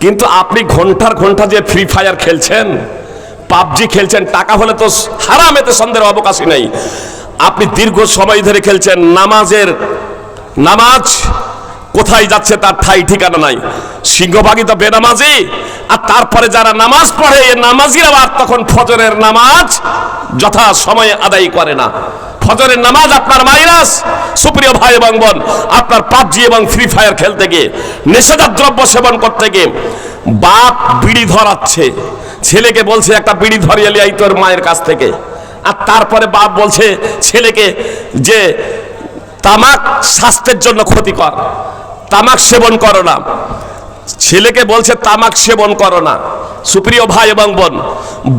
কিন্তু আপনি ঘন্টার ঘন্টা যে ফ্রি ফায়ার খেলছেন, পাবজি খেলছেন, টাকা হলে তো হারাম, এতে সন্দেহের অবকাশই নেই। আপনি দীর্ঘ সময় ধরে খেলছেন, নামাজ কোথায় যাচ্ছে তার ঠাই ঠিকানা নাই। সিংহভাগই তো বেনামাজি, আর তারপরে যারা নামাজ পড়ে নামাজিরা আবার তখন ফজরের নামাজ যথা সময়ে আদায় করে না। ফজরের নামাজ আপনার মাইনাস। সুপ্রিয় ভাই এবং বোন, আপনার পাবজি এবং ফ্রি ফায়ার খেলতে গিয়ে, নেশাদার দ্রব্য সেবন করতে গিয়ে বাপ বিড়ি ধরাচ্ছে, ছেলেকে বলছে একটা বিড়ি ধরিয়ে লিয়াই তোর মায়ের কাছ থেকে, আর তারপরে বাপ বলছে ছেলেকে যে তামাক স্বাস্থ্যের জন্য ক্ষতিকর, তামাক সেবন করো না। ছেলেকে বলছে তামাক সেবন করো না। সুপ্রিয় ভাই এবং বোন,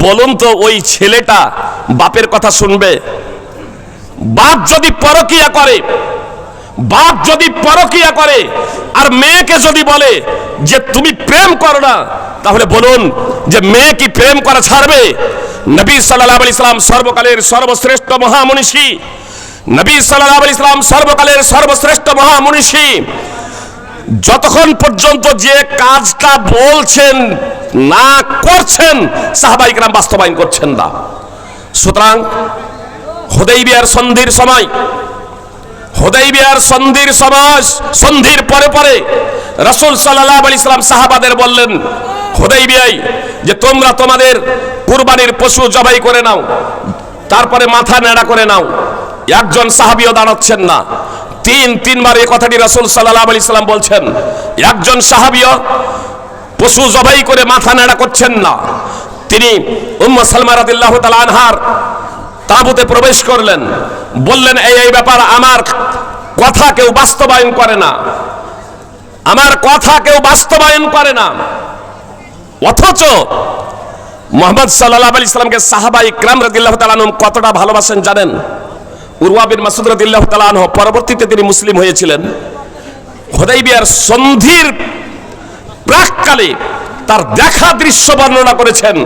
বলুন তো ওই ছেলেটা বাপের কথা শুনবে? বাপ যদি পরকিয়া করে আর মেয়েকে যদি বলে যে তুমি প্রেম করো না, তাহলে বলুন যে মেয়ে কি প্রেম করা ছাড়বে? নবী সাল্লাল্লাহু আলাইহি সাল্লাম সর্বকালের সর্বশ্রেষ্ঠ মহামনীষী, নবী সাল্লাল্লাহু আলাইহি সাল্লাম সর্বকালের সর্বশ্রেষ্ঠ মহামনীষী যতক্ষণ পর্যন্ত যে কাজটা বলছেন না করছেন, সাহাবায়ে কেরাম বাস্তবায়ন করছেন না। সুতরাং হুদাইবিয়ার সন্ধির পরে রাসূল সাল্লাল্লাহু আলাইহি সাল্লাম সাহাবাদের বললেন হুদাইবিয়ায় যে তোমরা তোমাদের কুরবানির পশু জবাই করে নাও, তারপরে মাথা নেড়া করে নাও। একজন সাহাবীও দাঁড়াচ্ছেন না। তিনবার এই কথাটি রাসূল সাল্লাল্লাহু আলাইহি সাল্লাম বলছেন। একজন সাহাবীও পশু জবাই করে মাথা নেড়া করছেন না। তিনি উম্মে সালমা রাদিয়াল্লাহু তাআলা আনহার তাঁবুতে প্রবেশ করলেন, বললেন এই ব্যাপার আমার কথা কেউ বাস্তবায়ন করে না, অথচ মুহাম্মদ সাল্লাল্লাহু আলাইহি সাল্লামকে সাহাবায়ে কিরাম রাদিয়াল্লাহু তাআলা আনহুম কতটা ভালোবাসেন জানেন? উরওয়া বিন মাসউদ রাদিয়াল্লাহু তাআলা আনহু পরবর্তীতে তিনি মুসলিম হয়েছিলেন। হুদাইবিয়ার সন্ধির প্রাককালে তার দেখা দৃশ্য বর্ণনা করেছেন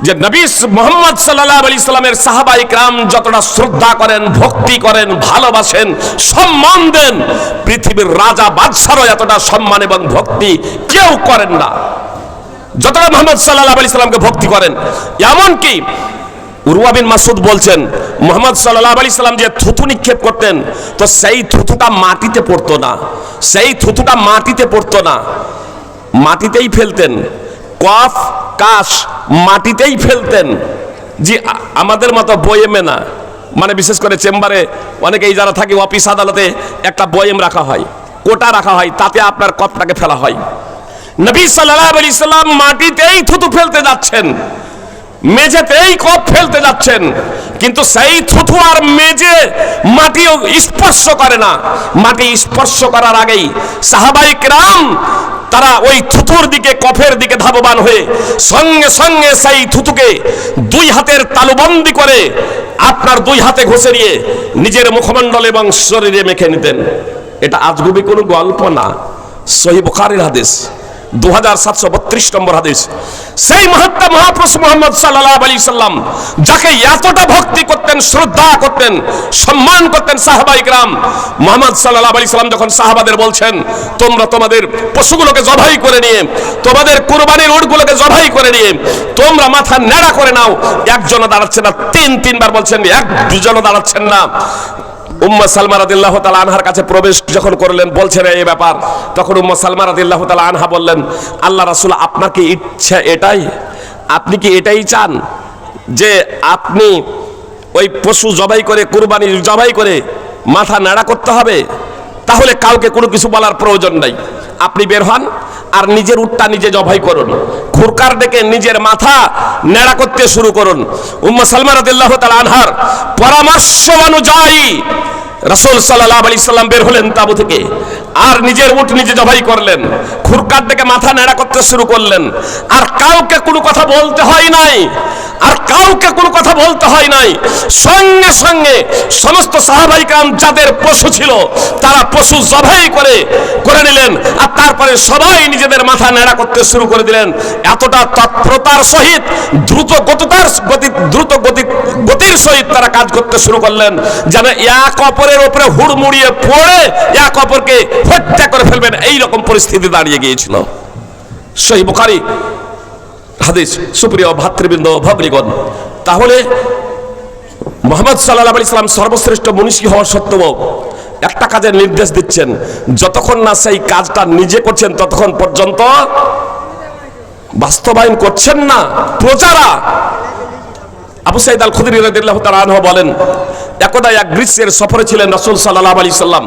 যে নবী মুহাম্মদ সাল্লাল্লাহু আলাইহি সাল্লামের সাহাবায়ে কিরাম যতটা শ্রদ্ধা করেন, ভক্তি করেন, ভালোবাসেন, সম্মান দেন, পৃথিবীর রাজা বাদশারও এতটা সম্মান এবং ভক্তি কেউ করেন না যতটা মুহাম্মদ সাল্লাল্লাহু আলাইহি সাল্লামকে ভক্তি করেন। এমনকি উরওয়া বিন মাসউদ বলছেন মুহাম্মদ সাল্লাল্লাহু আলাইহি সাল্লাম যে থুতু নিক্ষেপ করতেন, তো সেই থুতুটা মাটিতে পড়তো না, মাটিতেই ফেলতেন। কফ কাশ মাটিতেই ফেলতেন। জি, আমাদের মতো বয়েমে না, মানে বিশেষ করে চেম্বারে অনেকেই যারা থাকে অফিস আদালতে একটা বয়েম রাখা হয়, কোটা রাখা হয়, তাতে আপনার কফটাকে ফেলা হয়। নবী সাল্লাল্লাহু আলাইহি সাল্লাম মাটিতেই থুতু ফেলতে যাচ্ছেন, মেঝেতেই কফ ফেলতে যাচ্ছেন, কিন্তু সেই থুতু আর মেঝে মাটিও স্পর্শ করে না। মাটি স্পর্শ করার আগেই সাহাবায়ে কেরাম তারা ওই থুতুর দিকে, কফের দিকে ধাবমান হয়ে সঙ্গে সঙ্গে সেই থুতুকে দুই হাতের তালুবন্দি করে আপনার দুই হাতে ঘষে নিয়ে নিজের মুখমণ্ডল এবং শরীরে মেখে নিতেন। এটা আজগুবি কোনো গল্প না, সহিহ বুখারীর হাদিস, 2732 নম্বর হাদিস। সেই মহাত্মা মহাপুরুষ মুহাম্মদ সাল্লাল্লাহু আলাইহি সাল্লাম, যাকে এতটা ভক্তি করতেন, শ্রদ্ধা করতেন, সম্মান করতেন সাহাবায়ে কেরাম, মুহাম্মদ সাল্লাল্লাহু আলাইহি সাল্লাম যখন সাহাবাদের বলছেন তোমরা তোমাদের পশুগুলোকে জবাই করে নিয়ে, তোমাদের কুরবানির উটগুলোকে জবাই করে নিয়ে তোমরা মাথা নেড়া করে নাও, একজনও দাঁড়াচ্ছেন না। তিনবার বলছেন, দুজনও দাঁড়াচ্ছেন না। উম্মে সালমা রাদিয়াল্লাহু তাআলা আনহার কাছে প্রবেশ যখন করলেন, বলছেন এই ব্যাপার, তখন উম্মে সালমা রাদিয়াল্লাহু তাআলা আনহা বললেন, আল্লাহ রাসূল, আপনার কি ইচ্ছা এটাই? আপনি কি এটাই চান যে আপনি ওই পশু জবাই করে, কুরবানি জবাই করে মাথা নেড়া করতে হবে? তাহলে কাউকে কোনো কিছু বলার প্রয়োজন নাই, আপনি বের হন আর নিজের উটটা নিজে জবাই করুন, খুরকার ডেকে নিজের মাথা নেড়া করতে শুরু করুন। উম্মে সালমা রাদিয়াল্লাহু তাআলা আনহার পরামর্শ অনুযায়ী রাসূল সাল্লাল্লাহু আলাইহি সাল্লাম বের হলেন তাঁবু থেকে, আর নিজের উট নিজে জবাই করলেন, খুরকার ডেকে মাথা নেড়া করতে শুরু করলেন। আর কাউকে কোনো কথা বলতে হয় নাই, সঙ্গে সঙ্গে সমস্ত সাহাবায়ে কেরাম যাদের পশু ছিল তারা পশু জবাই করে নিলেন, আর তারপরে সবাই নিজেদের মাথা নেড়া করতে শুরু করে দিলেন। এতটা তৎপরতার সহিত, দ্রুত গতির সহিত তারা কাজ করতে শুরু করলেন, যেন এক অপরের উপরে হুড়মুড়িয়ে পড়ে এক অপরকে হত্যা করে ফেলবেন, এইরকম পরিস্থিতি দাঁড়িয়ে গিয়েছিল। সহিহ বুখারী হাদিস। সুপ্রিয় ভাতৃবৃন্দ, ভগ্নীগণ, তাহলে মুহাম্মদ সাল্লাল্লাহু আলাইহি সাল্লাম সর্বশ্রেষ্ঠ মনীষী হওয়া সত্ত্বেও একটা কাজের নির্দেশ দিচ্ছেন, যতক্ষণ না সেই কাজটা নিজে করছেন ততক্ষণ পর্যন্ত বাস্তবায়ন করছেন না প্রজারা। আবু সাঈদ আল খুদরি রাদিয়াল্লাহু তাআলা আনহু বলেন, একদা এক গ্রীষ্মের সফরে ছিলেন রাসূল সাল্লাল্লাহু আলাইহি সাল্লাম।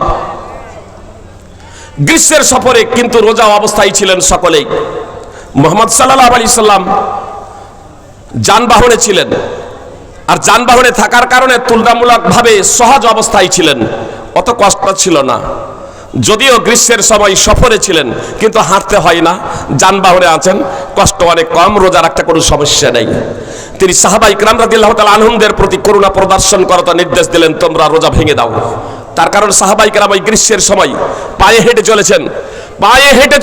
গ্রীষ্মের সফরে কিন্তু রোজা অবস্থায় ছিলেন সকলেই। মুহাম্মদ সাল্লাল্লাহু আলাইহি সাল্লাম যানবাহনে ছিলেন, আর যানবাহনে থাকার কারণে তুলনামূলকভাবে সহজ অবস্থায় ছিলেন, অত কষ্ট ছিল না। যদিও গ্রীষ্মের সময় সফরে ছিলেন, কিন্তু হাঁটতে হয় না, যানবাহনে আছেন, কষ্ট অনেক কম, রোজা রাখতে কোনো সমস্যা নেই। তিনি সাহাবা ইকরাম রাদিয়াল্লাহু তাআলা আনহুমদের প্রতি করুণা প্রদর্শন করতে নির্দেশ দিলেন, তোমরা রোজা ভেঙে দাও। তার কারণ সাহাবা ইকরাম ওই গ্রীষ্মের সময় পায়ে হেঁটে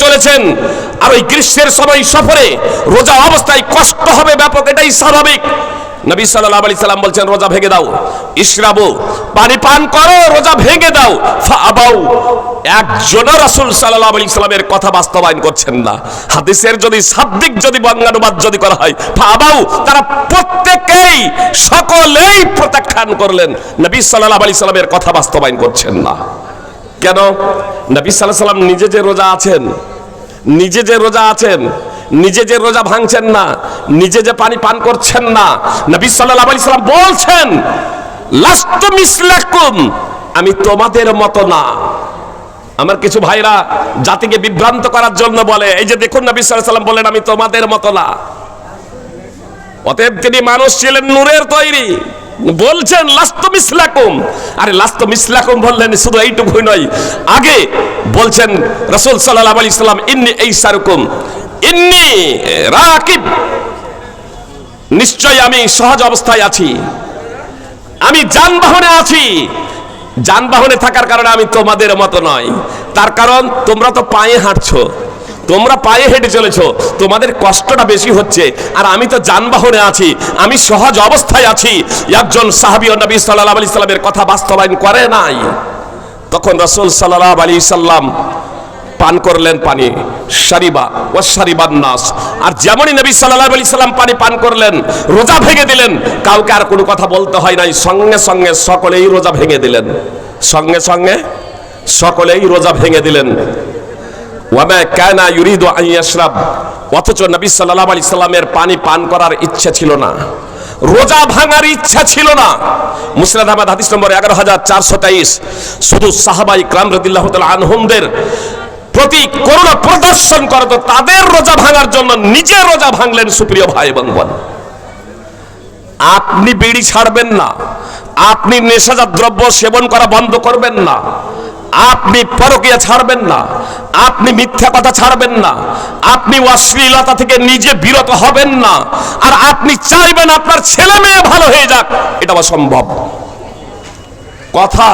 চলেছেন, আর ওই গ্রীষ্মের সময় সফরে রোজা অবস্থায় কষ্ট হবে ব্যাপক, এটাই স্বাভাবিক। নবী সাল্লাল্লাহু আলাইহি সাল্লাম বলছেন, রোজা ভেঙে দাও, ইশরাবু, পানি পান করো, রোজা ভেঙে দাও। ফাআবাউ, একজনও রাসূল সাল্লাল্লাহু আলাইহি সাল্লামের কথা বাস্তবায়ন করছেন না। হাদিসের যদি শাব্দিক যদি বঙ্গানুবাদ যদি করা হয়, ফাআবাউ, তারা প্রত্যেকেই সকলেই প্রত্যাখ্যান করলেন, নবী সাল্লাল্লাহু আলাইহি সাল্লামের কথা বাস্তবায়ন করছেন না। কেন? নবী সাল্লাল্লাহু আলাইহি সাল্লাম নিজে যে রোজা আছেন, নিজে যে রোজা ভাঙছেন না, নিজে যে পানি পান করছেন না, নবী সাল্লাল্লাহু আলাইহি সাল্লাম বলছেন, লাস্তু মিসলাকুম, আমি তোমাদের মতো না। আমার কিছু ভাইরা জাতিকে বিভ্রান্ত করার জন্য বলে, এই যে দেখুন নবী সাল্লাল্লাহু আলাইহি সাল্লাম বলেন আমি তোমাদের মতো না। অতএব তিনি মানুষ ছিলেন নূরের তৈরি, বলছেন লাস্তু মিসলাকুম। আরে লাস্তু মিসলাকুম বললেন, শুধু এইটুকুই নয়, আগে বলছেন রাসূল সাল্লাল্লাহু আলাইহি সাল্লাম, ইন্নী আইসারকুম, ইন্নী রাকিব, নিশ্চয় আমি সহজ অবস্থায় আছি, আমি যানবাহনে আছি। যানবাহনে থাকার কারণে আমি তোমাদের মতো নয়। তার কারণ তোমরা তো পায়ে হাঁটছো, তোমরা পায়ে হেঁটে চলেছো, তোমাদের কষ্টটা বেশি হচ্ছে, আর আমি তো যানবাহনে আছি, আমি সহজ অবস্থায় আছি। একজন সাহাবী ও নবী সাল্লাল্লাহু আলাইহি সাল্লামের কথা বাস্তবায়ন করে নাই। তখন রাসূল সাল্লাল্লাহু আলাইহি সাল্লাম পান করলেন পানি, শারিবা ওয়া শারিবান নাস। আর যেমনই নবী সাল্লাল্লাহু আলাইহি সাল্লাম পানি পান করলেন, রোজা ভেঙে দিলেন, কাউকে আর কোনো কথা বলতে হয় নাই, সঙ্গে সঙ্গে সকলেই রোজা ভেঙে দিলেন, সঙ্গে সঙ্গে সকলেই রোজা ভেঙে দিলেন। ওয়ামা কানা ইউরিদু আন ইয়াশরাব, অথচ নবী সাল্লাল্লাহু আলাইহি সাল্লামের পানি পান করার ইচ্ছা ছিল না, রোজা ভাঙার ইচ্ছা ছিল না। মুসনাদ আহমদ হাদিস নম্বর 11423। শুধু সাহাবা ইকরাম রাদিয়াল্লাহু তাআলা আনহুমদের প্রতি করুণা প্রদর্শন করত, তাদের রোজা ভাঙার জন্য নিজে রোজা ভাঙলেন। সুপ্রিয় ভাই এবং বোন, আপনি বিড়ি ছাড়বেন না, আপনি নেশাজাত দ্রব্য সেবন করা বন্ধ করবেন না, আপনি পরকীয়া ছাড়বেন না, আপনি মিথ্যা কথা ছাড়বেন না, আপনি অশ্লীলতা থেকে নিজে বিরত হবেন না, আর আপনি চাইবেন আপনার ছেলে মেয়ে ভালো হয়ে যাক, এটা অসম্ভব কথা।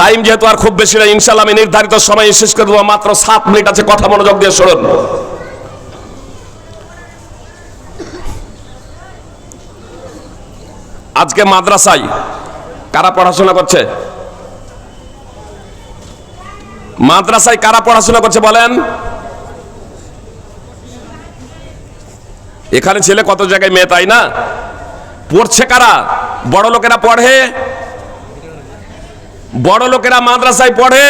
টাইম যেহেতু আর খুব বেশি না, ইনশাআল্লাহ আমি নির্ধারিত সময়ে শেষ করে দেবো, মাত্র 7 মিনিট আছে, কথা মনোযোগ দিয়ে শুনুন। আজকে মাদ্রাসায় কারা পড়াশোনা করছে? মাদ্রাসায় কারা পড়াশোনা করছে বলেন? এখানে ছেলে কত জায়গায় মেয়ে, তাই না? পড়ছে কারা? বড় লোকেরা পড়ে, বড় লোকেরা মাদ্রাসায় পড়ে,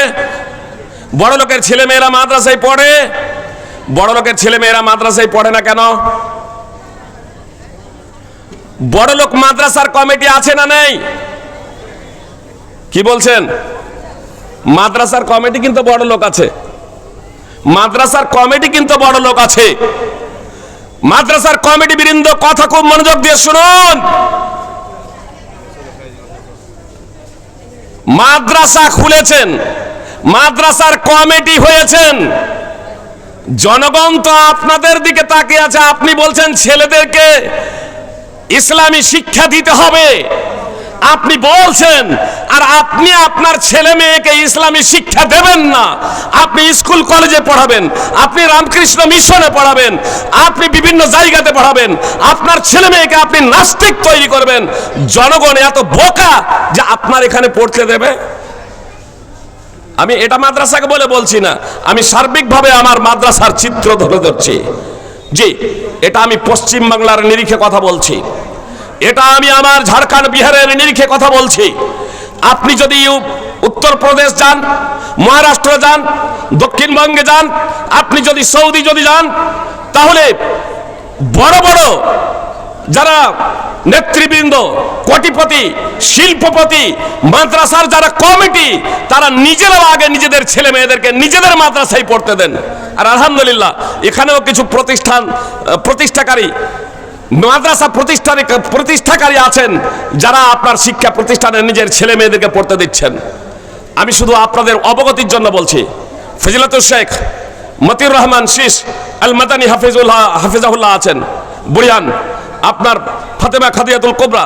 বড় লোকের ছেলে মেয়েরা মাদ্রাসায় পড়ে। বড় লোকের ছেলে মেয়েরা মাদ্রাসায় পড়ে না কেন? বড় লোক মাদ্রাসার কমিটি আছে না নেই? কি বলছেন? মাদ্রাসার কমিটি কিন্তু বড় লোক আছে, মাদ্রাসার কমিটি কিন্তু বড় লোক আছে। মাদ্রাসার কমিটি বৃন্দ, কথা খুব মনোযোগ দিয়ে শুনুন। মাদ্রাসা খুলেছেন, মাদ্রাসার কমিটি হয়েছেন, জনগণ তো আপনাদের দিকে তাকিয়ে আছে। আপনি বলছেন ছেলেদেরকে ইসলামী শিক্ষা দিতে হবে, আপনি বলছেন, আর আপনি আপনার ছেলে মেয়েকে ইসলামী শিক্ষা দেবেন না। আপনি স্কুল কলেজে পড়াবেন, আপনি রামকৃষ্ণ মিশনে পড়াবেন, আপনি বিভিন্ন জায়গাতে পড়াবেন, আপনার ছেলে মেয়েকে আপনি নাস্তিক তৈরি করবেন। জনগণ এত বোকা যে আপনার এখানে পড়তে দেবে? আমি এটা মাদ্রাসাকে বলে বলছি না, আমি সার্বিকভাবে আমার মাদ্রাসার চিত্র ধরে ধরছি। জি, এটা আমি পশ্চিম বাংলার নিরিখে কথা বলছি, এটা আমি আমার ঝাড়খণ্ড বিহারের নিরিখে কথা বলছি। আপনি যদি উত্তরপ্রদেশ যান, মহারাষ্ট্র যান, দক্ষিণবঙ্গে যান, আপনি যদি সৌদি যদি যান, তাহলে বড় বড় যারা নেতৃবৃন্দ, কোটিপতি, শিল্পপতি, মাদ্রাসার যারা কমিটি, তারা নিজেরাও আগে নিজেদের ছেলে মেয়েদেরকে নিজেদের মাদ্রাসায় পড়তে দেন। আর আলহামদুলিল্লাহ এখানেও কিছু প্রতিষ্ঠাকারী মাদ্রাসা প্রতিষ্ঠাকারী আছেন, যারা আপনার শিক্ষা প্রতিষ্ঠানে নিজের ছেলে মেয়েদেরকে পড়তে দিচ্ছেন। আমি শুধু আপনাদের অবগতির জন্য বলছি, ফজিলাতুল শেখ মতিউর রহমান শীষ আল মাদানী হাফিজাহুল্লাহ আছেন বুড়িয়ান, আপনার ফাতেমা খাদিয়াতুল কুবরা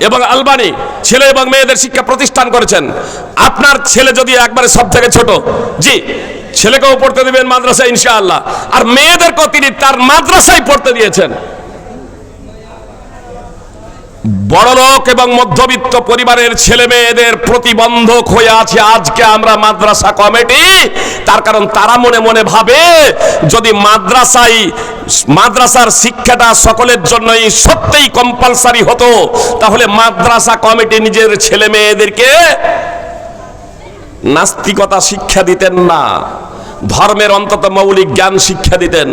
এবং আলবানি ছেলে এবং মেয়েদের শিক্ষা প্রতিষ্ঠান করেছেন। আপনার ছেলে যদি একবারে সব থেকে ছোট, জি, ছেলেকেও পড়তে দিবেন মাদ্রাসায় ইনশাআল্লাহ, আর মেয়েদেরকেও তিনি তার মাদ্রাসায় পড়তে দিয়েছেন। বড়লোক এবং মধ্যবিত্ত পরিবারের ছেলে মেয়েদের প্রতিবন্ধক হয়ে আছে আজকে আমরা মাদ্রাসা কমিটি। তার কারণ তারা মনে মনে ভাবে যদি মাদ্রাসার শিক্ষাটা সকলের জন্যই সত্যিই কম্পালসারি হতো, তাহলে মাদ্রাসা কমিটি নিজের ছেলে মেয়েদেরকে নাস্তিকতা শিক্ষা দিতেন না, ধর্মের অন্তত মৌলিক জ্ঞান শিক্ষা দিতেন।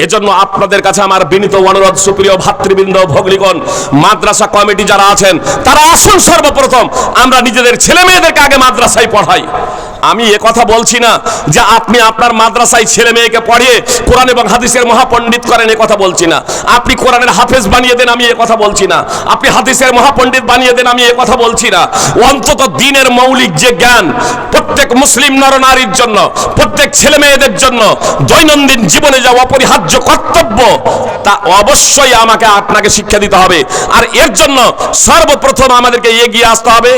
এজন্য আপনাদের কাছে আমার বিনীত অনুরোধ, সুপ্রিয় ভাতৃবৃন্দ, ভগ্নীগণ, মাদ্রাসা কমিটি যারা আছেন তারা আসুন, সর্বপ্রথম আমরা নিজেদের ছেলে মেয়েদেরকে আগে মাদ্রাসায় পড়াই। আমি এ কথা বলছি না যে আপনি আপনার মাদ্রাসায় ছেলে মেয়েকে পড়িয়ে কোরআন এবং হাদিসের মহাপণ্ডিত করেন, এ কথা বলছি না। আপনি কোরআনের হাফেজ বানিয়ে দেন, আমি এ কথা বলছি না। আপনি হাদিসের মহাপণ্ডিত বানিয়ে দেন, আমি এ কথা বলছি না। অন্তত দ্বীনের মৌলিক যে জ্ঞান প্রত্যেক মুসলিম নরনারীর জন্য, প্রত্যেক ছেলে মেয়েদের জন্য দৈনন্দিন জীবনে যা অপরিহার্য কর্তব্য, তা অবশ্যই আমাকে আপনাকে শিক্ষা দিতে হবে। আর এর জন্য সর্বপ্রথম আমাদেরকে এগিয়ে আসতে হবে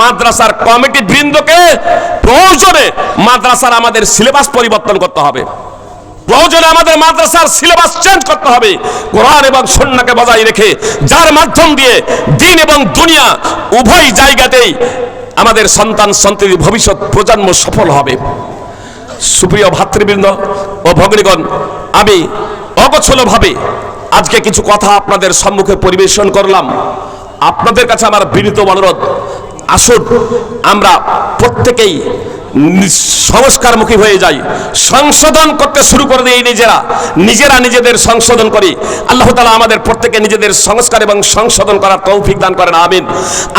মাদ্রাসার কমিটি বৃন্দকে। প্রয়োজনে মাদ্রাসার আমাদের সিলেবাস পরিবর্তন করতে হবে, প্রয়োজনে আমাদের মাদ্রাসার সিলেবাস চেঞ্জ করতে হবে, কোরআন এবং সুন্নাহকে বজায় রেখে, যার মাধ্যম দিয়ে দ্বীন এবং দুনিয়া উভয় জায়গাতেই আমাদের সন্তান সন্ততি ভবিষ্যৎ প্রজন্ম সফল হবে। সুপ্রিয় ভাতৃবৃন্দ ও ভগ্নীগণ, আমি অগোছলভাবে আজকে কিছু কথা আপনাদের সম্মুখে পরিবেশন করলাম। আপনাদের কাছে আমার বিনীত অনুরোধ, আসুন আমরা প্রত্যেকেই সংস্কারমুখী হয়ে যাই, সংশোধন করতে শুরু করে দিই, নিজেরা নিজেদের সংশোধন করি। আল্লাহ তাআলা আমাদের প্রত্যেকে নিজেদের সংস্কার এবং সংশোধন করার তৌফিক দান করেন, আমিন।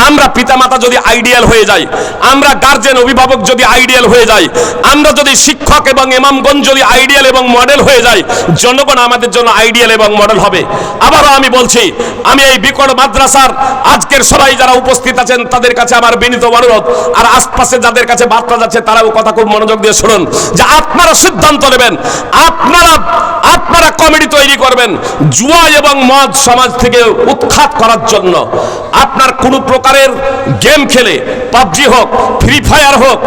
আমরা পিতামাতা যদি আইডিয়াল হয়ে যাই, আমরা গার্জেন অভিভাবক যদি আইডিয়াল হয়ে যাই, আমরা যদি শিক্ষক এবং ইমামগণ যদি আইডিয়াল এবং মডেল হয়ে যাই, জনগণ আমাদের জন্য আইডিয়াল এবং মডেল হবে। আবারও আমি বলছি, আমি এই বিকট মাদ্রাসার আজকের সবাই যারা উপস্থিত আছেন তাদের কাছে আমার বিনীত অনুরোধ, আর আশপাশে যাদের কাছে বার্তা যাচ্ছে তারাও কথা খুব মনোযোগ দিয়ে শুনুন, যে আপনারা সিদ্ধান্ত নেবেন, আপনারা কমিটি তৈরি করবেন জুয়া এবং মদ সমাজ থেকে উৎখাত করার জন্য। আপনার কোনো প্রকারের গেম খেলে, পাবজি হোক, ফ্রি ফায়ার হোক,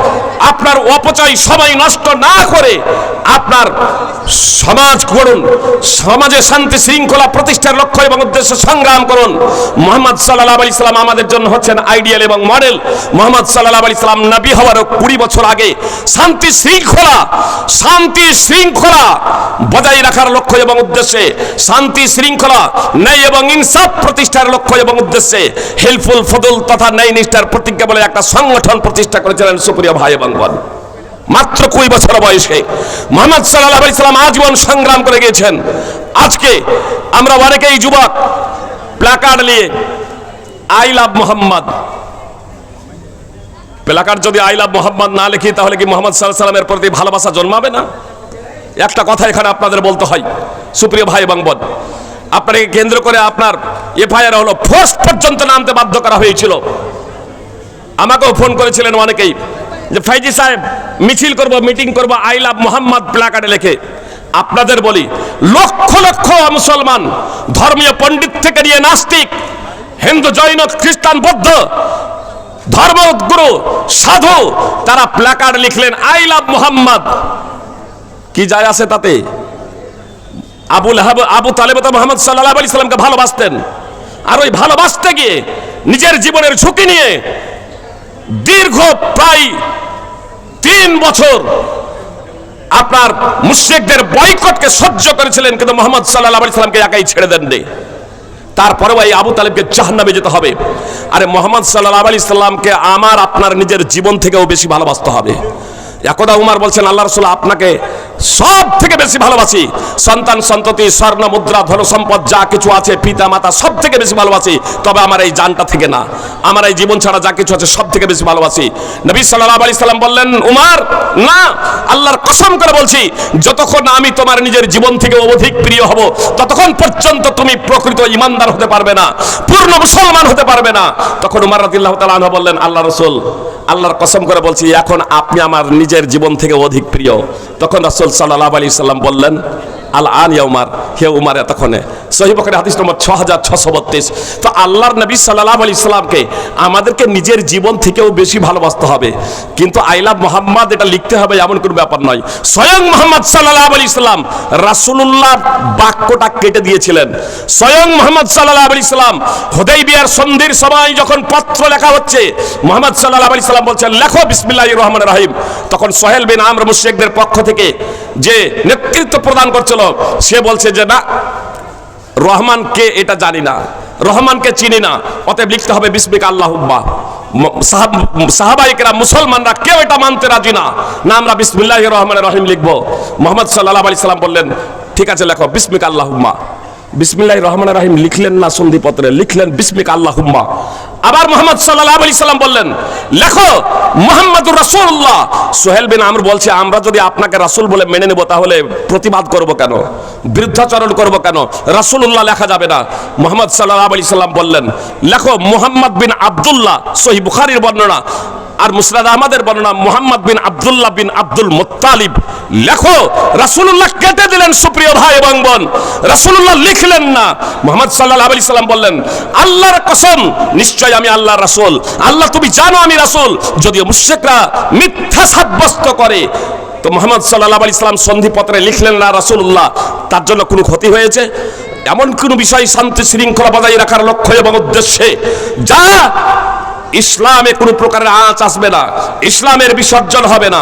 আপনার অপচয় সময় নষ্ট না করে আপনার সমাজ গড়ুন, সমাজে শান্তি শৃঙ্খলা প্রতিষ্ঠার লক্ষ্য এবং উদ্দেশ্যে সংগ্রাম করুন। মুহাম্মদ সাল্লাল্লাহু আলাইহি সাল্লাম আমাদের জন্য হচ্ছেন আইডিয়াল এবং মডেল। মুহাম্মদ সাল্লাল্লাহু আলাইহি সাল্লাম নবী হওয়ার 20 বছর আগে শান্তি শৃঙ্খলা বজায় রাখার লক্ষ্য এবং উদ্দেশ্যে, শান্তি শৃঙ্খলা, ন্যায় এবং ইনসাফ প্রতিষ্ঠার লক্ষ্য এবং উদ্দেশ্যে হেল্পফুল ফদল তথা ন্যায় নিষ্ঠার প্রতিজ্ঞা বলে একটা সংগঠন প্রতিষ্ঠা করেছিলেন। সুপ্রিয় ভাই এবং বোন, মাত্র 20 বছর বয়সে মুহাম্মদ সাল্লাল্লাহু আলাইহি সাল্লাম আজীবন সংগ্রাম করে গিয়েছেন। আজকে আমরা অনেকেই যুবক প্ল্যাকার্ড নিয়ে আই লাভ মোহাম্মদ, প্ল্যাকার্ড যদি আই লাভ মোহাম্মদ না লিখি তাহলে কি মুহাম্মদ সাল্লাল্লাহু আলাইহি সাল্লামের প্রতি ভালোবাসা জন্মাবে না? একটা কথা এখানে আপনাদের বলতে হয়, সুপ্রিয় ভাই এবং বোন, আপনাকে কেন্দ্র করে আপনার এফআইআর হলো, ফোর্স পর্যন্ত নামতে বাধ্য করা হয়েছিল। আমাকেও ফোন করেছিলেন অনেকেই যে ফাইজি সাহেব মিছিল করব, মিটিং করব, আই লাভ মোহাম্মদ প্ল্যাকার্ডে লিখে। আপনাদের বলি, লক্ষ লক্ষ মুসলমান, ধর্মীয় পণ্ডিত থেকে নিয়ে নাস্তিক, হিন্দু, জৈন, খ্রিস্টান, বৌদ্ধ, ধর্মগুরু, সাধু, তারা প্ল্যাকার্ড লিখলেন আই লাভ মোহাম্মদ। কি যায় আসে তাতে? আবু তালেব তো মুহাম্মদ সাল্লাল্লাহু আলাইহি সাল্লামকে ভালোবাসতেন, আর ওই ভালোবাসতে গিয়ে নিজের জীবনের ঝুঁকি নিয়ে দীর্ঘ প্রায় 3 বছর আপনার মুশরিকদের বয়কটকে সহ্য করেছিলেন, কিন্তু মুহাম্মদ সাল্লাল্লাহু আলাইহি সাল্লামকে একাই ছেড়ে দেননি। তারপরেও এই আবু তালেবকে জাহান্নামে যেতে হবে। আরে মুহাম্মদ সাল্লাল্লাহু আলাইহি সাল্লামকে আমার আপনার নিজের জীবন থেকেও বেশি ভালোবাসতে হবে। একদা উমর বলছেন, আল্লাহ রাসূল আপনাকে সব থেকে বেশি ভালোবাসি, সন্তান সন্ততি স্বর্ণ মুদ্রা ধন সম্পদ যা কিছু আছে পিতা মাতা সব থেকে বেশি ভালোবাসি, তবে আমার এই জানটা থেকে না, আমার এই জীবন ছাড়া যা কিছু আছে সব থেকে বেশি ভালোবাসি। নবী সাল্লাল্লাহু আলাইহি সাল্লাম বললেন, উমর না, আল্লাহর কসম করে বলছি যতক্ষণ আমি তোমার নিজের জীবন থেকে অধিক প্রিয় হব ততক্ষণ পর্যন্ত তুমি প্রকৃত ঈমানদার হতে পারবে না, পূর্ণ মুসলমান হতে পারবে না। তখন উমর রাদিয়াল্লাহু তাআলা আনহু বললেন, আল্লাহ রাসূল আল্লাহর কসম করে বলছি এখন আপনি আমার নিজের জীবন থেকে অধিক প্রিয়। তখন রাসূল সাল্লাল্লাহু আলাইহি সাল্লাম বললেন, আল আন ইয়া উমর, হে উমর এতক্ষণে। সহিহ বুখারী হাদিস নম্বর 6632। তো আল্লাহর নবী সাল্লাল্লাহু আলাইহি সাল্লামকে আমাদেরকে নিজের জীবন থেকেও বেশি ভালোবাসতে হবে, কিন্তু আই লাভ মুহাম্মদ এটা লিখতে হবে এমন কোনো ব্যাপার নয়। স্বয়ং মুহাম্মদ সাল্লাল্লাহু আলাইহি সাল্লাম রাসূলুল্লাহ বাক্যটা কেটে দিয়েছিলেন। স্বয়ং মুহাম্মদ সাল্লাল্লাহু আলাইহি সাল্লাম হুদাইবিয়ার সন্ধির সময় যখন পত্র লেখা হচ্ছে, মুহাম্মদ সাল্লাল্লাহু আলাইহি সাল্লাম বলছেন লেখো বিসমিল্লাহির রহমানির রহিম। তখন সোহেল বিন আমর মুশরিকদের পক্ষ থেকে যে নেতৃত্ব প্রদান করছিল সে বলছে যে না, রহমানকে এটা জানি না, রহমানকে চিনি না, অতএব লিখতে হবে বিসমিকা আল্লাহুম্মা। সাহাবায়ে কেরাম মুসলমানরা কেউ এটা মানতে রাজি না, না আমরা বিসমিল্লাহির রহমানির রহিম লিখবো। মুহাম্মদ সাল্লাল্লাহু আলাইহি সাল্লাম বললেন ঠিক আছে লেখো বিসমিকা আল্লাহুম্মা। বিসমিল্লাহির রহমানির রহিম লিখলেন না সন্ধিপত্রে, লিখলেন বিসমিকা আল্লাহুম্মা। আবার মুহাম্মদ সাল্লাল্লাহু আলাইহি সাল্লাম বললেন লেখো মুহাম্মাদুর রাসূলুল্লাহ। সোহেল বিন আমর বলছে আমরা যদি আপনাকে রাসূল বলে মেনে নেব তাহলে প্রতিবাদ করব কেন, বিরুদ্ধাচরণ করব কেন, রাসূলুল্লাহ লেখা যাবে না। মুহাম্মদ সাল্লাল্লাহু আলাইহি সাল্লাম বললেন লেখো মুহাম্মদ বিন আব্দুল্লাহ। সহিহ বুখারীর বর্ণনা আর মুসনাদ আহমদের বর্ণনা মুহাম্মদ বিন আব্দুল্লাহ বিন আব্দুল মুত্তালিব। লেখো রাসূলুল্লাহ কেটে দিলেন সুপ্রিয় ভাই এবং বোন, রাসূলুল্লাহ লিখলেন না। মুহাম্মদ সাল্লাল্লাহু আলাইহি সাল্লাম বললেন আল্লাহর কসম নিশ্চয় আমি আল্লাহর রাসূল, আল্লাহ তুমি জানো আমি রাসূল। যদিও মুশরিকরা মিথ্যা সাব্যস্ত করে, তো মুহাম্মদ সাল্লাল্লাহু আলাইহি সাল্লাম সন্ধিপত্রে লিখলেন না রাসূলুল্লাহ, তার জন্য কোনো ক্ষতি হয়েছে? এমন কোন বিষয় শান্তি শৃঙ্খলা বজায় রাখার লক্ষ্য এবং উদ্দেশ্যে যা ইসলামে কোনো প্রকারের আঁচ আসবে না, ইসলামের বিসর্জন হবে না,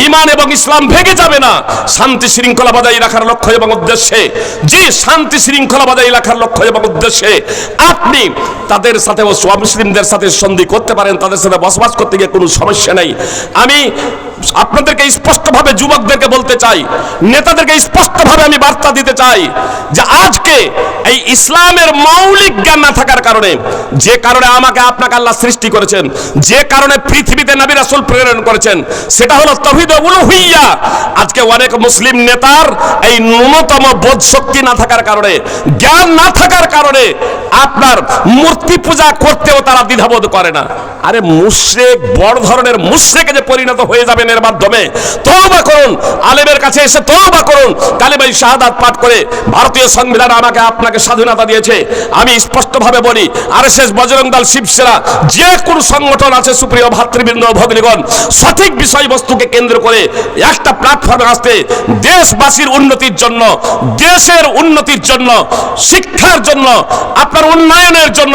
ঈমান এবং ইসলাম ভেঙে যাবে না, শান্তি শৃঙ্খলা বজায় রাখার লক্ষ্য এবং উদ্দেশ্যে, যে শান্তি শৃঙ্খলা বজায় রাখার লক্ষ্য এবং উদ্দেশ্যে আপনি তাদের সাথে ও মুসলিমদের সাথে সন্ধি করতে পারেন, তাদের সাথে বসবাস করতে গিয়ে কোনো সমস্যা নেই। আমি আপনাদেরকে স্পষ্টভাবে যুবকদেরকে বলতে চাই, নেতাদেরকে স্পষ্টভাবে আমি বার্তা দিতে চাই যে আজকে এই ইসলামের মৌলিক জ্ঞান না থাকার কারণে, যে কারণে আমাকে আপনাকে আল্লাহ সৃষ্টি করেছেন, যে কারণে পৃথিবীতে নবী রাসূল প্রেরণ করেছেন, সেটা হলো তাওহীদ ও উলুহিয়্যা। আজকে অনেক মুসলিম নেতার এই ন্যূনতম বোধ শক্তি না থাকার কারণে, জ্ঞান না থাকার কারণে আপনার মূর্তি পূজা করতেও তারা দ্বিধাবোধ করে না। আরে মুশরিক বড় ধরনের মুশরিকে যে পরিণত হয়ে যাবেন এর মাধ্যমে তওবা করুন, আলেমের কাছে এসে তওবা করুন, কালিমায়ে শাহাদাত পাঠ করে। ভারতীয় সংবিধান আমাকে আপনাকে স্বাধীনতা দিয়েছে। আমি স্পষ্টভাবে বলি আরএসএস, বজরং দল, শিবসেনা, যে কোন সংগঠন আছে সুপ্রিয় ভাতৃবৃন্দ ভগ্নীগণ, সঠিক বিষয়বস্তুকে কেন্দ্র করে একটা প্ল্যাটফর্মে আসতে দেশবাসীর উন্নতির জন্য, দেশের উন্নতির জন্য, শিক্ষার জন্য, আপনার উন্নয়নের জন্য,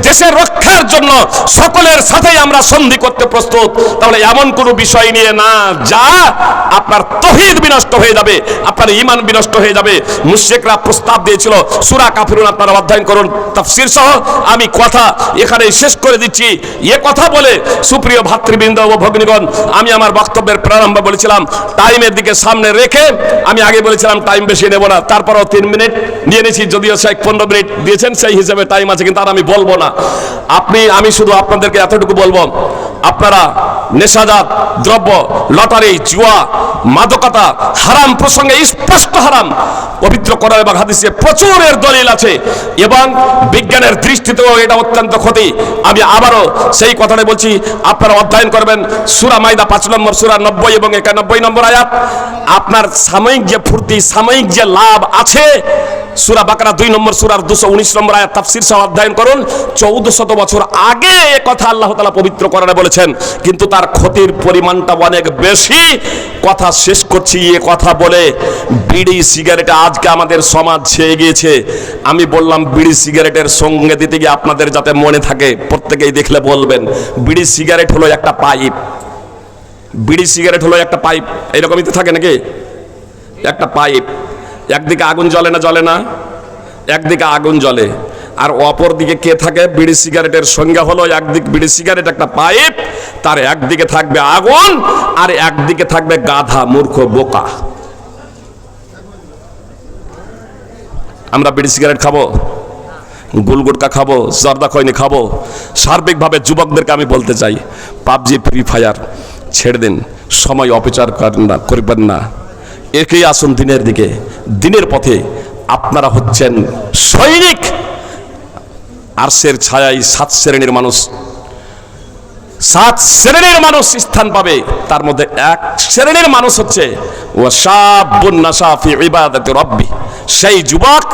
দেশের রক্ষার জন্য সকলের সাথেই আমরা সন্ধি করতে প্রস্তুত। তাহলে এমন কোনো বিষয় নিয়ে না যা আপনার তাওহীদ বিনষ্ট হয়ে যাবে, আপনার ঈমান বিনষ্ট হয়ে যাবে। মুশরিকরা প্রস্তাব দিয়েছিল সূরা কাফিরুন, আপনারা অধ্যয়ন করুন তাফসীর সহ। আমি কথা এখানে শেষ করে দিচ্ছি। এ কথা বলে সুপ্রিয় ভাতৃবৃন্দ ও ভগ্নীগণ, আমি আমার বক্তব্যের প্রারম্ভে বলেছিলাম টাইমের দিকে সামনে রেখে, আমি আগে বলেছিলাম টাইম বেশি নেব না, তারপরও 3 মিনিট নিয়ে নিয়েছি, যদিও 15 মিনিট দিয়েছেন সেই হিসেবে টাইম আছে, কিন্তু আর আমি বলবো না। আমি শুধু আপনাদেরকে এতটুকু বলবো, আপনারা নেশাজাত দ্রব্য, লটারি, জুয়া, মাদকতা হারাম প্রসঙ্গে স্পষ্ট হারাম। পবিত্র কোরআন এবং হাদিসে প্রচুর এর দলিল আছে এবং বিজ্ঞানের দৃষ্টিতেও এটা অত্যন্ত ক্ষতি। আমি আবারও সেই কথাটাই বলছি, আপনারা অধ্যয়ন করবেন সূরা মাইদা 5 নম্বর সূরা 90 এবং 91 নম্বর আয়াত। আপনার সাময়িক যে ফুর্তি, সাময়িক যে লাভ আছে, সূরা বাকারা 2 নম্বর সূরার 219 নম্বর আয়াত তাফসীর সহ অধ্যয়ন করুন। 1400 বছর আগে এই কথা আল্লাহ তাআলা পবিত্র কোরআনে বলেছেন, কিন্তু তার ক্ষতির পরিমাণটা অনেক বেশি। কথা শেষ করছি এই কথা বলে, বিড়ি সিগারেট আজকে আমাদের সমাজ ছেয়ে গিয়েছে। আমি বললাম বিড়ি সিগারেটের সঙ্গে দিতে গিয়ে আপনাদের যাতে মনে থাকে, প্রত্যেকেই দেখলে বলবেন বিড়ি সিগারেট হলো একটা পাইপ। বিড়ি সিগারেট হলো একটা পাইপ, এরকমই তো থাকে নাকি? একটা পাইপ, একদিকে আগুন জ্বলে না, জ্বলে না? একদিকে আগুন জ্বলে, আর অপর দিকে কে থাকে? বিড়ি সিগারেটের সংজ্ঞা হলো একদিক বিড়ি সিগারেট একটা পাইপ, তার একদিকে থাকবে আগুন আর একদিকে থাকবে গাধা, মূর্খ, বোকা। আমরা বিড়ি সিগারেট খাবো, গুলগুটকা খাবো, জর্দা খৈনি খাবো। সার্বিকভাবে যুবকদেরকে আমি বলতে চাই, পাবজি, ফ্রি ফায়ার ছেড়ে দিন, সময় অপচয় করবেন না, একেই আসুন দিনের দিকে, দিনের পথে। আপনারা হচ্ছেন সৈনিক। আরশের ছায়ায় 7 শ্রেণীর মানুষ, 7 শ্রেণীর মানুষ স্থান পাবে। তার মধ্যে 1 শ্রেণীর মানুষ হচ্ছে ওয়াশাবুন নাশা ফি ইবাদাতি রাব্বি, সেই যুবক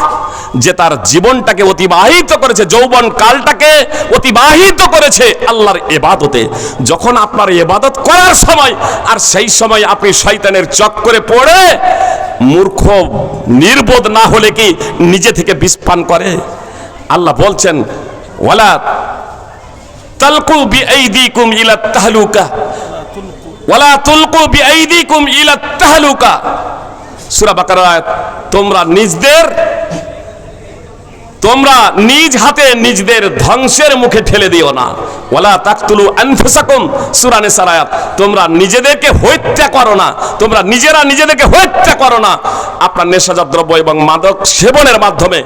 যে তার জীবনটাকে অতিবাহিত করেছে, যৌবন কালটাকে অতিবাহিত করেছে আল্লাহর ইবাদতে। যখন আপনার ইবাদত করার সময়, আর সেই সময় আপনি শয়তানের চক্করে পড়ে মূর্খ নির্বোধ না হলে কি নিজে থেকে বিষ পান করে? আল্লাহ বলছেন ওয়ালা তালকু বিআইদিকুম ইলা তাহলুকা, ওয়ালা তুলকু বিআইদিকুম ইলা তাহলুকা। সূরা বাকারা আয়াত। তোমরা নিজ হাতে নিজদের ধ্বংসের মুখে ঠেলে দিও না। ওয়ালা তাকতুলু আনফুসাকুম, সূরা নিসার আয়াত। তোমরা নিজেদেরকে হত্যা করো না, তোমরা নিজেরা নিজেদেরকে হত্যা করো না। আপনার নেশাজাত দ্রব্য এবং মাদক সেবনের মাধ্যমে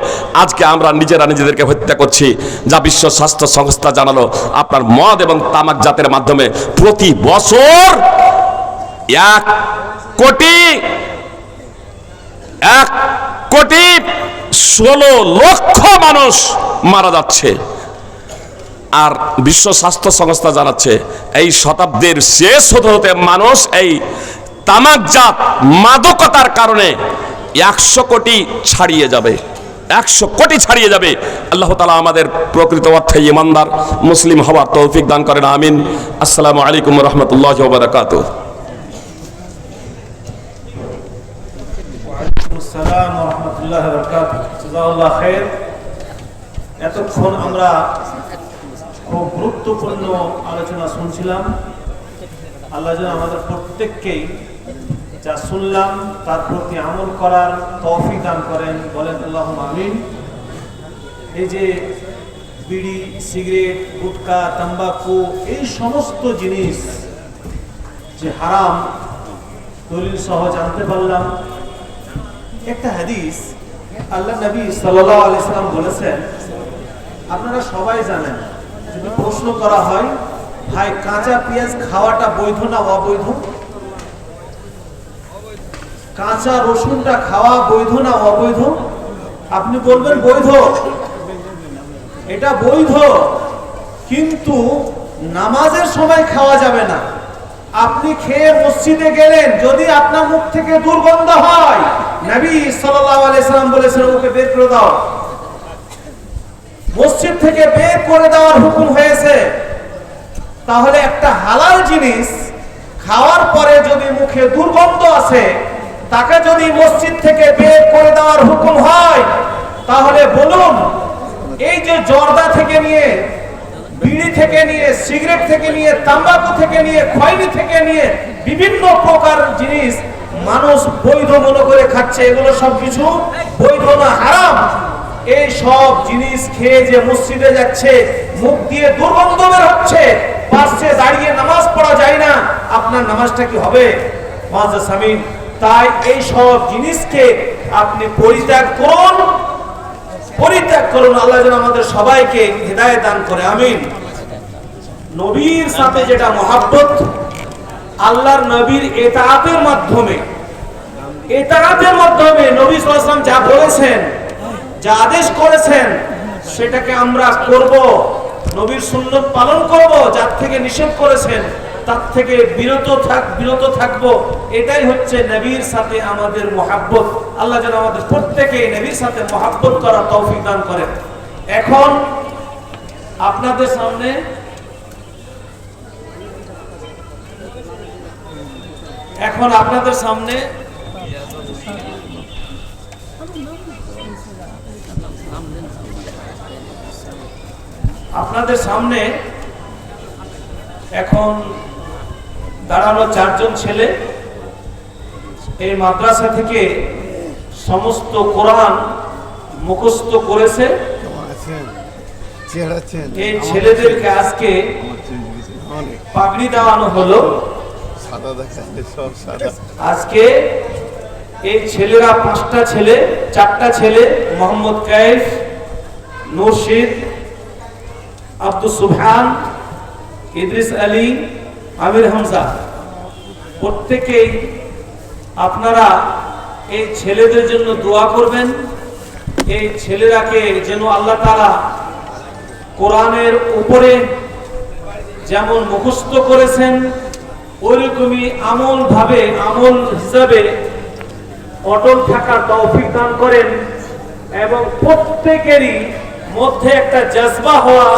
আজকে আমরা নিজেরা নিজেদেরকে হত্যা করছি। যা বিশ্ব স্বাস্থ্য সংস্থা জানালো, আপনার মদ এবং তামাক জাতের মাধ্যমে প্রতি বছর 1 কোটি 16 লক্ষ মানুষ মারা যাচ্ছে। আর বিশ্ব স্বাস্থ্য সংস্থা জানাচ্ছে এই শতাব্দীর শেষ হতে হতে মানুষ এই তামাকজাত মাদকতার কারণে 100 কোটি ছাড়িয়ে যাবে, 100 কোটি ছাড়িয়ে যাবে। আল্লাহ তাআলা আমাদের প্রকৃত অর্থে ঈমানদার মুসলিম হওয়ার তৌফিক দান করেন, আমিন। আসসালামু আলাইকুম ওয়া রাহমাতুল্লাহি ওয়া বারাকাতুহু। আসসালামু আলাইকুম ওয়া রাহমাতুল্লাহি ওয়া বারাকাতুহু। জাযাকাল্লাহু খাইর। এতক্ষণ আমরা খুব গুরুত্বপূর্ণ আলোচনা শুনছিলাম। আল্লাহ যেন আমাদের প্রত্যেককেই যা শুনলাম তার প্রতি আমল করার তৌফিক দান করেন, বলেন আল্লাহুম্মা আমিন। এই যে বিড়ি, সিগারেট, গুটখা, তাম্বাকু, এই সমস্ত জিনিস যে হারাম, দলিল সহ জানতে পারলাম। একটা হাদিস আল্লাহ নবী সাল্লাল্লাহু আলাইহি সাল্লাম বলেছেন, আপনারা সবাই জানেন, যদি প্রশ্ন করা হয় ভাই কাঁচা পেঁয়াজ খাওয়াটা বৈধ না অবৈধ, কাঁচা রসুনটা খাওয়া বৈধ না অবৈধ, আপনি বলবেন বৈধ, এটা বৈধ, কিন্তু নামাজের সময় খাওয়া যাবে না। আপনি খেয়ে মসজিদে গেলেন, যদি আপনার মুখ থেকে দুর্গন্ধ হয়, নবী সাল্লাল্লাহু আলাইহি সাল্লাম বলেছেন ওকে বের করে দাও, মসজিদ থেকে বের করে দেওয়ার হুকুম হয়েছে। তাহলে একটা হালাল জিনিস খাওয়ার পরে যদি মুখে দুর্গন্ধ আসে, তাকে যদি মসজিদ থেকে বের করে দেওয়ার হুকুম হয়, তাহলে বলুন এই যে জর্দা থেকে নিয়ে, বিড়ি থেকে নিয়ে, সিগারেট থেকে নিয়ে, তাম্বাকু থেকে নিয়ে, খৈনি থেকে নিয়ে বিভিন্ন প্রকার জিনিস মানুষ বৈধ মনে করে খাচ্ছে, এগুলো সব কিছু বৈধ না, হারাম। এই সব জিনিস খেয়ে যে মসজিদে যাচ্ছে, মুখ দিয়ে দুর্গন্ধ বের হচ্ছে, পাশে দাঁড়িয়ে নামাজ পড়া যায় না, আপনার নামাজটা কি হবে? মুআজ্জামিন, তাই এই সব জিনিসকে আপনি পরিত্যাগ করুন, পরিত্যাগ করুন। আল্লাহ যেন আমাদের সবাইকে হিদায়াত দান করে, আমিন। নবীর সাথে যেটা মহাব্বত, আল্লাহর নবীর ইতাআতের মাধ্যমে, ইতাআতের মাধ্যমে নবী সাল্লাল্লাহু আলাইহি ওয়াসাল্লাম যা বলেছেন, যা আদেশ করেছেন, সেটাকে আমরা করব, নবীর সুন্নাত পালন করব, যার থেকে নিষেধ করেছেন তার থেকে বিরত থাকব। এটাই হচ্ছে নবীর সাথে আমাদের মহাব্বত। আল্লাহ যেন আমাদের প্রত্যেকে নবীর সাথে মহাব্বত করার তৌফিক দান করেন। এখন আপনাদের সামনে এখন তারা হলো 4 জন ছেলে। এই মাদ্রাসা থেকে সমস্ত কোরআন মুখস্থ করেছে। এই ছেলেদেরকে আজকে পাগড়ি দেওয়ানো হলো। আজকে এই ছেলেরা 5টা ছেলে, 4টা ছেলে, মোহাম্মদ কাইফ, মুর্শিদ, আব্দুল সুবহান, ইদ্রিস আলী, আমির হামজা, প্রত্যেকেই আপনারা এই ছেলেদের জন্য দোয়া করবেন। এই ছেলেরাকে যেন আল্লাহ তাআলা কোরআনের উপরে যেমন মুখস্থ করেছেন ওইরকমই আমল হিসাবে অটল থাকার তৌফিক দান করেন, এবং প্রত্যেকেরই মধ্যে একটা জজবা হওয়া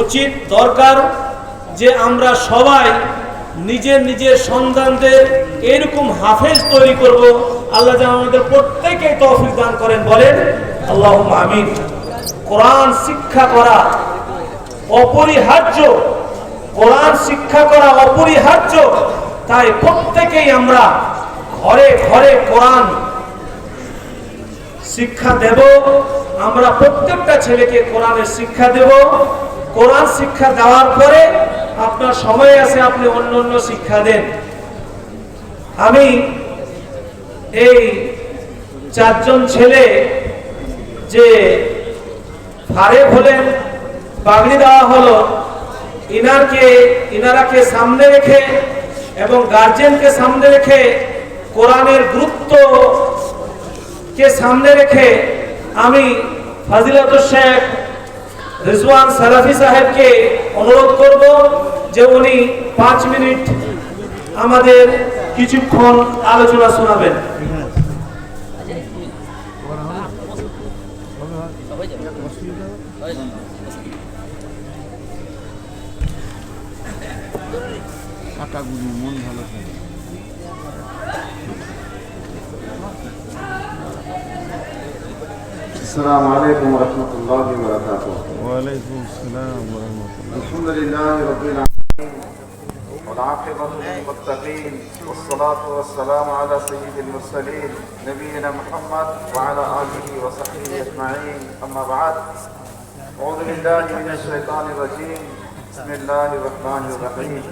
উচিত, দরকার, যে আমরা সবাই নিজের নিজের সন্তানদের এরকম হাফেজ তৈরি করব। আল্লাহ যেন আমাদের প্রত্যেককে তৌফিক দান করেন, বলেন আল্লাহুম্মা আমিন। কোরআন শিক্ষা করা অপরিহার্য, কোরআন শিক্ষা করা অপরিহার্য। তাই প্রত্যেকেই আমরা ঘরে ঘরে কোরআন শিক্ষা দেব। আমরা প্রত্যেকটা ছেলেকে কোরআনের শিক্ষা দেব। কোরআন শিক্ষা দেওয়ার পরে আপনার সময় আছে, আপনি অন্য শিক্ষা দেন। আমি এই 4 জন ছেলে যে ফারেক হলেন, পাগড়ি দেওয়া হলো, ইনারাকে সামনে রেখে এবং গার্জিয়ানকে সামনে রেখে, কোরআনের গুরুত্বকে সামনে রেখে আমি ফাজিলাতুল শেখ রিজওয়ান সালাফি সাহেবকে অনুরোধ করব যে উনি 5 মিনিট আমাদের কিছুক্ষণ আলোচনা শোনাবেন। মন ভালো থাকে। السلام عليكم ورحمة الله وبركاته. وعليكم السلام ورحمة الله. الحمد لله رب العالمين والعاقبة للمتقين والصلاة والسلام على سيد المرسلين نبينا محمد وعلى آله وصحبه أجمعين. أما بعد، أعوذ بالله من الشيطان الرجيم. بسم الله الرحمن الرحيم.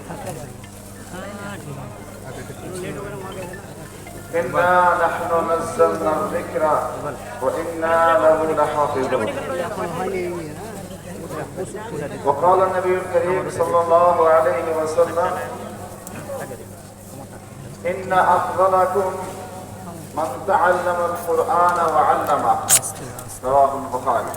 إنا نحن نزلنا الذكر وإنا له لحافظون. وقال النبي الكريم صلى الله عليه وسلم: إن أفضلكم من تعلم القرآن وعلمه. رواه البخاري.